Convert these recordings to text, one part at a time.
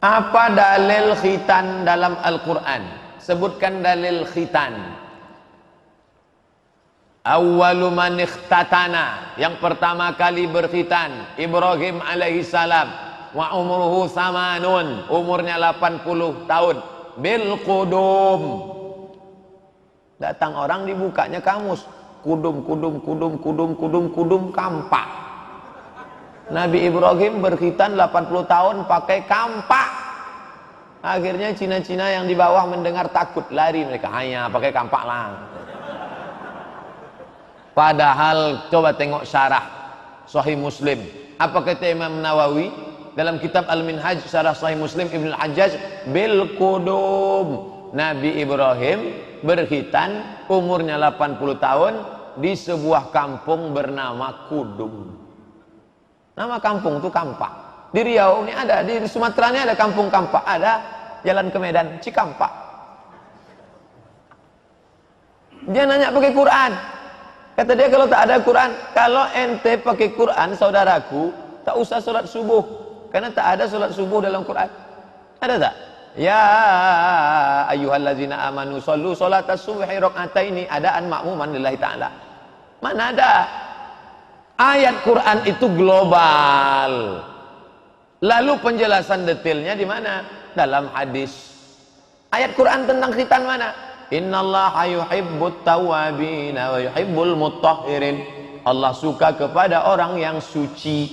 Apa dalil khitan dalam Al-Quran? Sebutkan dalil khitan. Awwalu man ikhtatana, yang pertama kali berkhitan Ibrahim alaihi salam, wa umruhu samanun, umurnya 80 tahun, bil qudum. Datang orang dibukanya kamus, kudum kampak. Nabi Ibrahim berkhitan 80 tahun pakai kampak. Akhirnya Cina-Cina yang di bawah mendengar takut, lari mereka, hanya pakai kampak lah. Padahal coba tengok syarah Sahih Muslim. Apa kata Imam Nawawi dalam kitab Al-Minhaj syarah Sahih Muslim Ibn Al-Hajjaj? Bil qudum. Nabi Ibrahim berkhitan umurnya 80 tahun di sebuah kampung bernama Kudum. Nama kampung itu Kampak. Di Riau ini ada, di Sumatera ini ada kampung Kampak, ada jalan ke Medan Cikampak. Dia nanya pakai Quran. Kata dia, kalau tak ada Quran, kalau ente pakai Quran, saudaraku, tak usah sholat subuh, karena tak ada sholat subuh dalam Quran. Ada tak? Ya ayyuhallazina amanu shollu sholatas subhi raka'ataini adaan ma'muman lillahi ta'ala. Mana ada? Ayat Quran itu global. Lalu penjelasan detailnya di mana? Dalam hadis. Ayat Quran tentang khitan mana? Innallaha yuhibbut tawwabina wa yuhibbul mutahhirin. Allah suka kepada orang yang suci.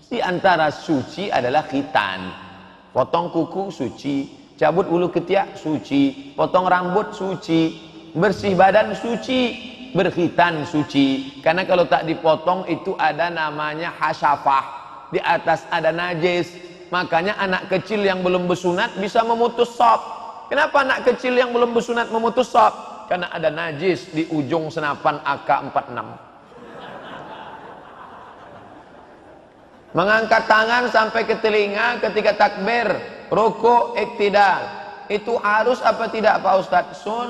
Di antara suci adalah khitan. Potong kuku suci, cabut bulu ketiak suci, potong rambut suci, bersih badan suci, berkhitan suci. Karena kalau tak dipotong itu ada namanya hasyafah. Di atas ada najis. Makanya anak kecil yang belum bersunat bisa memutus sop. Kenapa anak kecil yang belum bersunat memutus sop? Karena ada najis di ujung senapan AK-46. Mengangkat tangan sampai ke telinga ketika takbir, rukuk, iktidal. Itu harus apa tidak Pak Ustadz? Sunnat.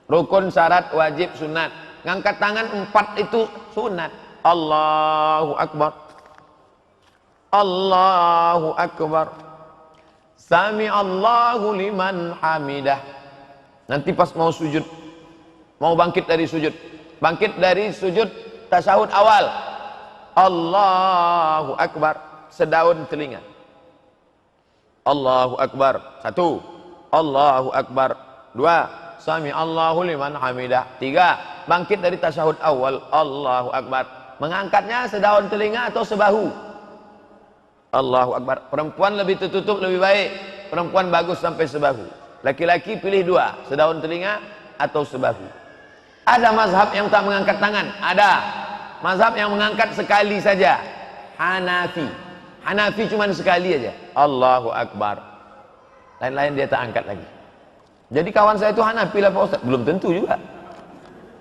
Rukun, syarat, wajib, sunat. Ngangkat tangan 4 itu sunat. Allahu Akbar. Allahu Akbar. Sami Allahu liman hamidah. Nanti pas mau sujud, mau bangkit dari sujud, tasyahud awal, Allahu Akbar, sedaun telinga. Allahu Akbar, 1. Allahu Akbar, 2. Sami Allahu liman hamidah, 3. Bangkit dari tasyahud awal, Allahu Akbar. Mengangkatnya sedaun telinga atau sebahu? Allahu Akbar. Perempuan lebih tertutup lebih baik. Perempuan bagus sampai sebahu. Laki-laki pilih 2, sedaun telinga atau sebahu. Ada mazhab yang tak mengangkat tangan, ada. Mazhab yang mengangkat sekali saja, Hanafi. Hanafi cuma sekali aja, Allahu Akbar. Lain-lain dia tak angkat lagi. Jadi kawan saya itu Hanafi lah Pak Ustaz. Belum tentu juga.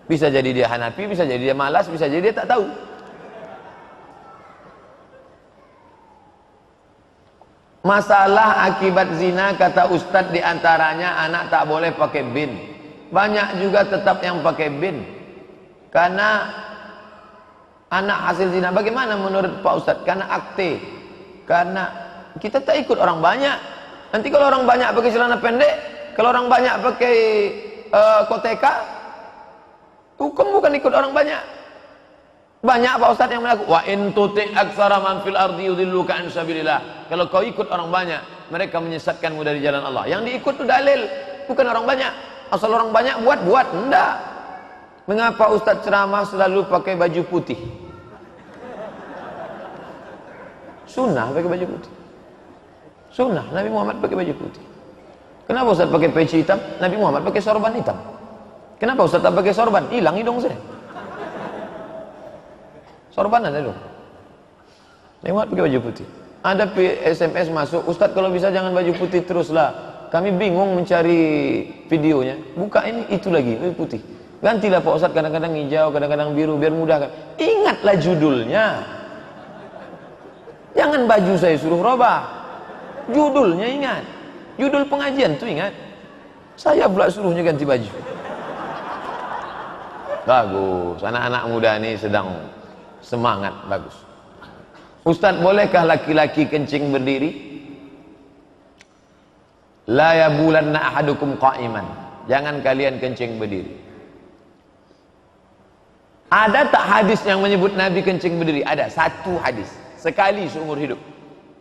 Bisa jadi dia Hanafi, bisa jadi dia malas, bisa jadi dia tak tahu. Masalah akibat zina, kata Ustadz, diantaranya anak tak boleh pakai bin. Banyak juga tetap yang pakai bin karena anak hasil zina. Bagaimana menurut Pak Ustadz? Karena akte, karena kita tak ikut orang banyak. Nanti kalau orang banyak pakai celana pendek, kalau orang banyak pakai koteka, hukum bukan ikut orang banyak. Banyak Pak Ustadz yang melakukan, wa in tuti' aktsara man fil ardi yudilluka an sabilillah. Kalau kau ikut orang banyak, mereka menyesatkanmu dari jalan Allah. Yang diikut itu dalil, bukan orang banyak. Asal orang banyak buat, enggak. Mengapa Ustadz ceramah selalu pakai baju putih? Sunnah pakai baju putih. Sunnah, Nabi Muhammad pakai baju putih. Kenapa Ustadz pakai peci hitam? Nabi Muhammad pakai sorban hitam. Kenapa Ustadz tak pakai sorban? Hilang hidung saya. Sorban ada dong. Lewat pakai baju putih. Ada SMS masuk, Ustadz kalau bisa jangan baju putih teruslah. Kami bingung mencari videonya. Buka ini, itu lagi, baju putih. Gantilah Pak Ustadz, kadang-kadang hijau, kadang-kadang biru, biar mudah kan. Ingatlah judulnya. Jangan baju saya suruh robah. Judulnya ingat. Judul pengajian tuh ingat. Saya pula suruhnya ganti baju. Bagus, anak-anak muda ini sedang semangat, bagus. Ustaz, bolehkah laki-laki kencing berdiri? La yabulanna ahadukum qa'iman. Jangan kalian kencing berdiri. Ada tak hadis yang menyebut Nabi kencing berdiri? Ada, satu hadis. Sekali seumur hidup.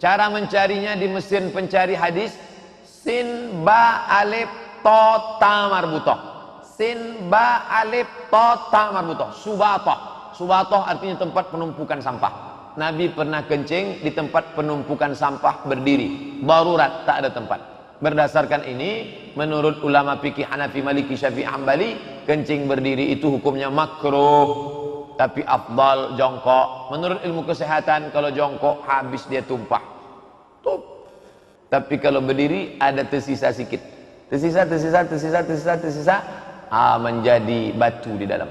Cara mencarinya di mesin pencari hadis, sin ba alif to ta marbutoh. Sin ba alif to ta marbutoh. Subatoh. Subatoh artinya tempat penumpukan sampah. Nabi pernah kencing di tempat penumpukan sampah berdiri. Darurat, tak ada tempat. Berdasarkan ini, menurut ulama fikih Hanafi, Maliki, Syafi'i, Hambali, kencing berdiri itu hukumnya makruh. Tapi afdal jongkok. Menurut ilmu kesehatan, kalau jongkok habis dia tumpah. Tapi kalau berdiri ada tersisa sikit. Tersisa, menjadi batu di dalam.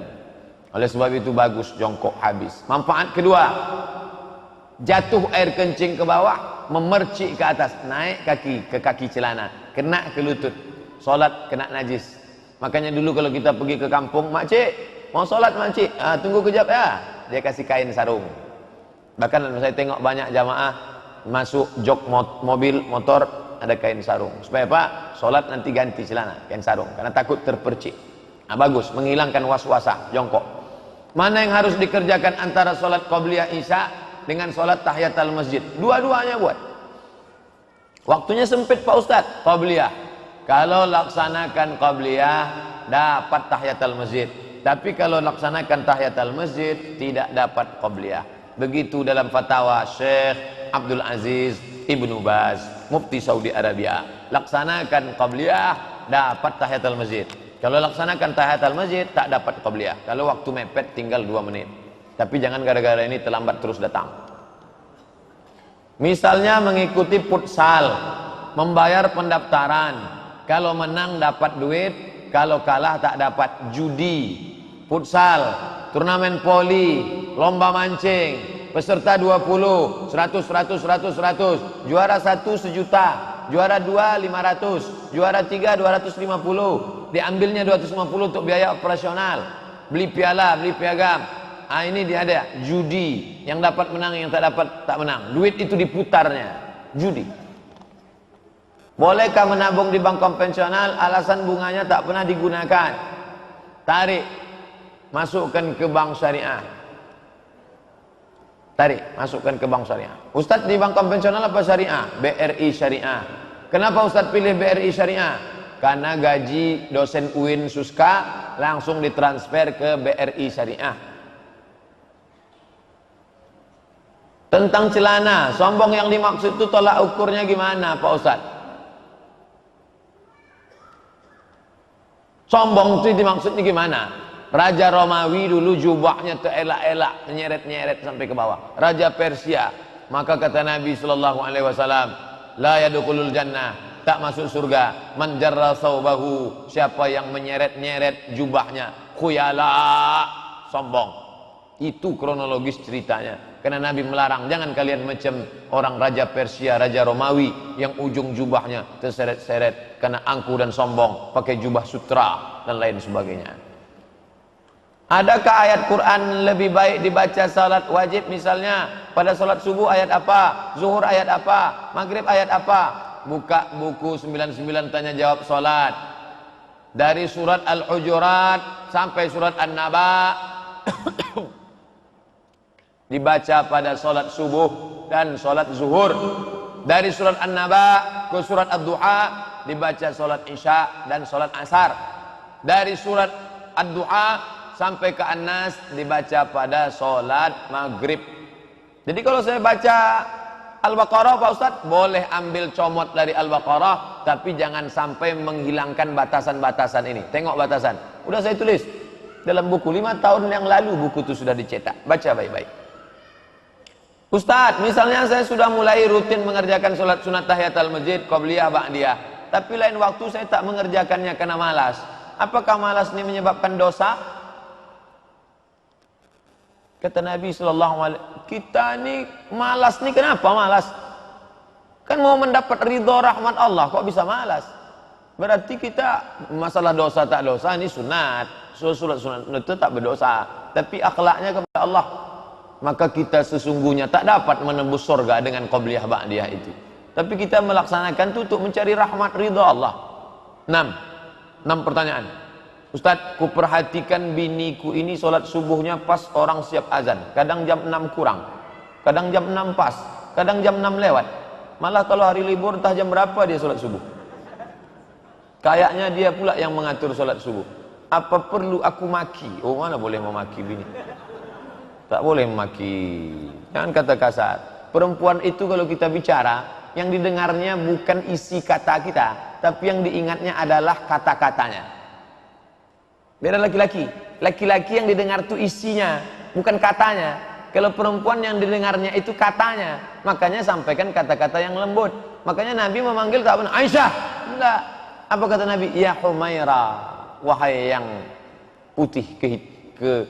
Oleh sebab itu bagus jongkok habis. Manfaat kedua, jatuh air kencing ke bawah, memercik ke atas, naik kaki ke kaki celana, kena ke lutut, solat kena najis. Makanya dulu kalau kita pergi ke kampung, makcik mau solat makcik, tunggu kejap ya, dia kasih kain sarung. Bahkan saya tengok banyak jamaah masuk jok mobil motor ada kain sarung, supaya apa? Solat nanti ganti celana, kain sarung, karena takut terpercik. Bagus, menghilangkan was-wasa jongkok. Mana yang harus dikerjakan antara solat qabliyah isya dengan solat tahiyatul masjid? Dua-duanya buat. Waktunya sempit Pak Ustadz, qabliyah. Kalau laksanakan qabliyah dapat tahiyatul masjid. Tapi kalau laksanakan tahiyatul masjid tidak dapat qabliyah. Begitu dalam fatwa Syekh Abdul Aziz Ibnu Baz, Mufti Saudi Arabia. Laksanakan qabliyah dapat tahiyatul masjid. Kalau laksanakan tahiyatul masjid tak dapat qabliyah. Kalau waktu mepet tinggal 2 menit. Tapi jangan gara-gara ini terlambat terus datang. Misalnya mengikuti futsal, membayar pendaftaran. Kalau menang dapat duit, kalau kalah tak dapat. Judi, futsal, turnamen poli, lomba mancing, peserta 20, 100, juara 1 1.000.000, juara 2 500, juara 3 250. Diambilnya 250 untuk biaya operasional, beli piala, beli piagam. Ini dia ada judi, yang dapat menang, yang tak dapat tak menang. Duit itu diputarnya, judi. Bolehkah menabung di bank konvensional? Alasan bunganya tak pernah digunakan. Tarik, masukkan ke bank syariah. Tarik, masukkan ke bank syariah. Ustadz, di bank konvensional apa syariah? BRI syariah. Kenapa Ustadz pilih BRI syariah? Karena gaji dosen UIN Suska langsung ditransfer ke BRI syariah. Tentang celana, sombong yang dimaksud itu tolak ukurnya gimana Pak Ustadz? Sombong itu dimaksudnya gimana? Raja Romawi dulu jubahnya terelak-elak, nyeret-nyeret sampai ke bawah. Raja Persia, maka kata Nabi SAW, la yadkhulul jannah, tak masuk surga, man jarra saubahu, siapa yang menyeret-nyeret jubahnya, khuyala, sombong. Itu kronologis ceritanya. Karena Nabi melarang, jangan kalian macam orang Raja Persia, Raja Romawi yang ujung jubahnya terseret-seret karena angkuh dan sombong, pakai jubah sutra dan lain sebagainya. Adakah ayat Quran lebih baik dibaca salat wajib? Misalnya pada salat subuh ayat apa, zuhur ayat apa, maghrib ayat apa? Buka buku 99 tanya jawab salat, dari surat Al-Hujurat sampai surat An-Naba dibaca pada salat subuh dan salat zuhur. Dari surat An-Naba ke surat Ad-Duha dibaca salat isya dan salat asar. Dari surat Ad-Duha sampai ke An-Nas dibaca pada salat maghrib. Jadi kalau saya baca Al-Baqarah Pak Ustadz, boleh ambil comot dari Al-Baqarah, tapi jangan sampai menghilangkan batasan-batasan ini. Tengok batasan, udah saya tulis dalam buku 5 tahun yang lalu, buku itu sudah dicetak. Baca baik-baik. Ustadz, misalnya saya sudah mulai rutin mengerjakan sholat sunat tahiyatul masjid, qabliyah, ba'diyah, tapi lain waktu saya tak mengerjakannya karena malas. Apakah malas ini menyebabkan dosa? Kata Nabi SAW, kita ini malas nih, kenapa malas? Kan mau mendapat ridho rahmat Allah, kok bisa malas? Berarti kita masalah dosa tak dosa ini sunat. Sunat itu tak berdosa, tapi akhlaknya kepada Allah. maka kita sesungguhnya tak dapat menembus surga dengan qabliyah ba'diyah itu. Tapi kita melaksanakan itu untuk mencari rahmat ridha Allah. 6 pertanyaan. Ustaz, ku perhatikan biniku ini sholat subuhnya pas orang siap azan. Kadang jam 6 kurang, kadang jam 6 pas, kadang jam 6 lewat. Malah kalau hari libur entah jam berapa dia sholat subuh. Kayaknya dia pula yang mengatur sholat subuh. Apa perlu aku maki? Oh, mana boleh memaki bini? Tak boleh memaki. Jangan kata kasar. Perempuan itu kalau kita bicara, yang didengarnya bukan isi kata kita, tapi yang diingatnya adalah kata-katanya. Beda laki-laki. Laki-laki yang didengar itu isinya, bukan katanya. Kalau perempuan yang didengarnya itu katanya, makanya sampaikan kata-kata yang lembut. Makanya Nabi memanggil tak benar, Aisyah. Enggak. Apa kata Nabi? Ya Humaira, wahai yang putih ke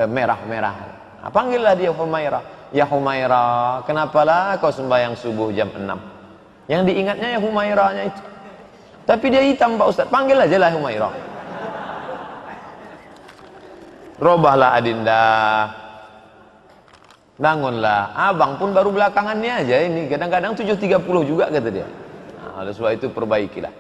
merah-merah. Panggillah dia Humaira. Ya Humaira, kenapalah kau sembahyang subuh jam 6? Yang diingatnya ya Humairanya itu. Tapi dia hitam Pak Ustaz, panggil aja lah Humaira. Robahlah Adinda, bangunlah. Abang pun baru belakangan ini aja ini, kadang-kadang 7.30 juga kata dia. Nah, oleh sebab itu perbaikilah.